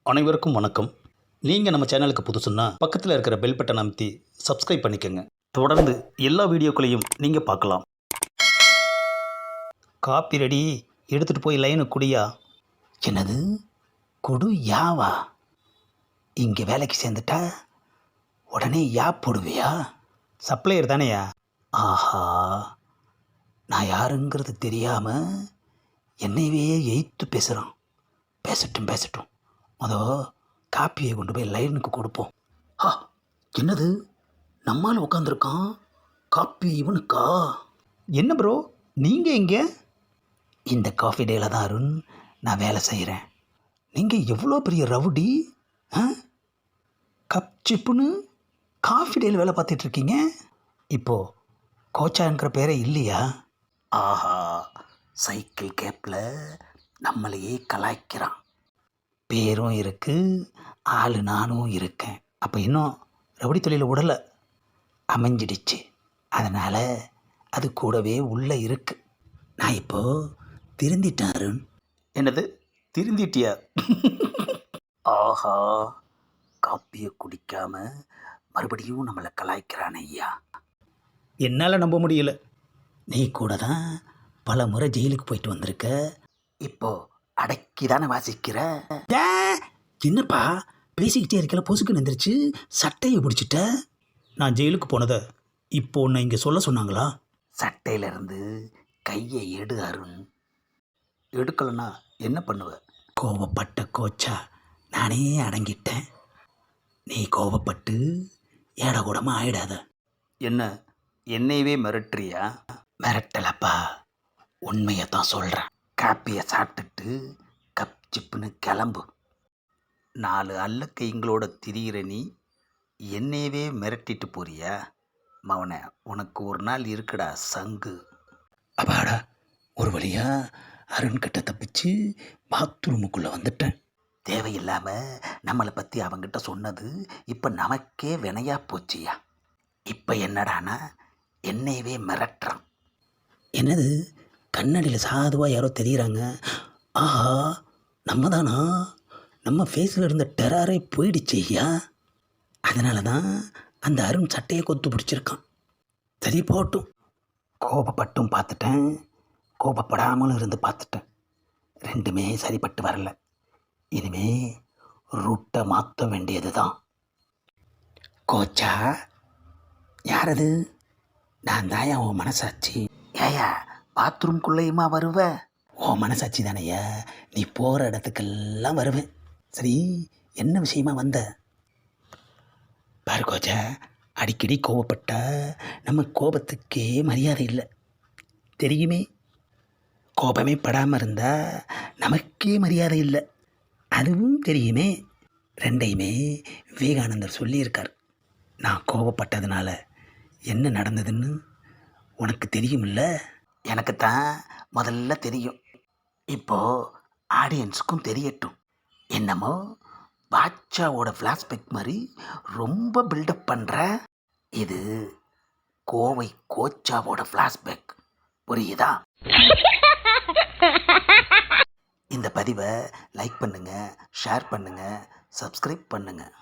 அனைவருக்கும் வணக்கம். நீங்கள் நம்ம சேனலுக்கு புதுசுன்னா பக்கத்தில் இருக்கிற பெல் பட்டனை அமைத்தி சப்ஸ்கிரைப் பண்ணிக்கோங்க. தொடர்ந்து எல்லா வீடியோக்களையும் நீங்கள் பார்க்கலாம். காப்பி ரெடி, எடுத்துகிட்டு போய் லைனு குடியா. என்னது குடு யாவா? இங்கே வேலைக்கு சேர்ந்துட்டா உடனே யா போடுவியா? சப்ளையர் தானேயா? ஆஹா, நான் யாருங்கிறது தெரியாமல் என்னையவே எய்த்து பேசுகிறான். பேசட்டும். அதோ காப்பியை கொண்டு போய் லைனுக்கு கொடுப்போம். என்னது நம்மால் உட்காந்துருக்கான், காப்பி இவனுக்கா? என்ன ப்ரோ நீங்கள் எங்கே? இந்த காஃபி டேயில் தான் அருண் நான் வேலை செய்கிறேன். நீங்கள் எவ்வளோ பெரிய ரவுடி, கப் சிப்புன்னு காஃபி டேயில் வேலை பார்த்துட்ருக்கீங்க. இப்போது கோச்சாங்கிற பேரே இல்லையா? ஆஹா, சைக்கிள் கேப்பில் நம்மளையே கலாய்க்கிறான். பேரும் இருக்குது, ஆள் நானும் இருக்கேன். அப்போ இன்னும் ரவுடி தொழில் உடலை அமைஞ்சிடுச்சு. அதனால் அது கூடவே உள்ளே இருக்கு. நான் இப்போது திருந்திட்டேன் அருண். என்னது திருந்திட்டியா? ஆஹா, காப்பியை குடிக்காமல் மறுபடியும் நம்மளை கலாய்க்கிறான் ஐயா. என்னால் நம்ப முடியல. நீ கூட தான் பல முறை ஜெயிலுக்கு போயிட்டு வந்திருக்க. இப்போது அடக்கி தானே வாசிக்கிற. என்னப்பா பேசிக்கிட்டே இருக்கல, பொசுக்கு நின்றுச்சு, சட்டையை பிடிச்சிட்ட. நான் ஜெயிலுக்கு போனதை இப்போ உன்னை இங்கே சொல்ல சொன்னாங்களா? சட்டையிலேருந்து கையை எடு அருண். எடுக்கலைன்னா என்ன பண்ணுவ? கோபப்பட்ட கோச்சா நானே அடங்கிட்டேன். நீ கோபப்பட்டு ஏடகூடமாக ஆயிடாத. என்ன என்னையவே மிரட்டுறியா? மிரட்டலப்பா, உண்மையை தான் சொல்கிறேன். காப்பியை சாப்பிட்டுட்டு கப் சிப்புன்னு கிளம்பு. 4 அல்லக்கைங்களோட திரியிற நீ என்னையவே மிரட்டிட்டு போறியா? மவனை, உனக்கு ஒரு நாள் இருக்குடா சங்கு. அப்பாடா, ஒரு வழியா அருண்கிட்ட தப்பிச்சு பாத்ரூமுக்குள்ளே வந்துட்டேன். தேவையில்லாமல் நம்மளை பற்றி அவங்கிட்ட சொன்னது இப்போ நமக்கே வினையா போச்சியா. இப்போ என்னடானா என்னையவே மிரட்டுறான். என்னது கண்ணாடியில் சாதுவாக யாரோ தெரியுறாங்க. ஆஹா, நம்ம தானா? நம்ம ஃபேஸில் இருந்த டெரரே போயிடுச்சு ஐயா. அதனால தான் அந்த அருண் சட்டையை கொத்து பிடிச்சிருக்கான். சரி போட்டும், கோபப்பட்டும் பார்த்துட்டேன், கோபப்படாமலும் இருந்து பார்த்துட்டேன். ரெண்டுமே சரிப்பட்டு வரல. இனிமே ரூட்டை மாற்ற வேண்டியது தான். கோச்சா, யார் அது? நான் தாயா உன் மனசாட்சி. ஏயா பாத்ரூம்குள்ளேயுமா வருவ? ஓ மனசாட்சி தானையா, நீ போகிற இடத்துக்கெல்லாம் வருவேன். சரி, என்ன விஷயமா வந்த? பாரு கோச்சா, அடிக்கடி கோபப்பட்டா நம்ம கோபத்துக்கே மரியாதை இல்லை தெரியுமே. கோபமே படாமல் இருந்தால் நமக்கே மரியாதை இல்லை, அதுவும் தெரியுமே. ரெண்டையுமே விவேகானந்தர் சொல்லியிருக்கார். நான் கோபப்பட்டதுனால என்ன நடந்ததுன்னு உனக்கு தெரியுமில்ல? எனக்கு தான் முதல்ல தெரியும், இப்போது ஆடியன்ஸுக்கும் தெரியட்டும். என்னமோ பாட்சாவோட ஃப்ளாஷ்பேக் மாதிரி ரொம்ப பில்டப் பண்ணுற. இது கோவை கோச்சாவோட ஃப்ளாஷ்பேக், புரியுதா? இந்த பதிவை லைக் பண்ணுங்கள், ஷேர் பண்ணுங்கள், சப்ஸ்கிரைப் பண்ணுங்கள்.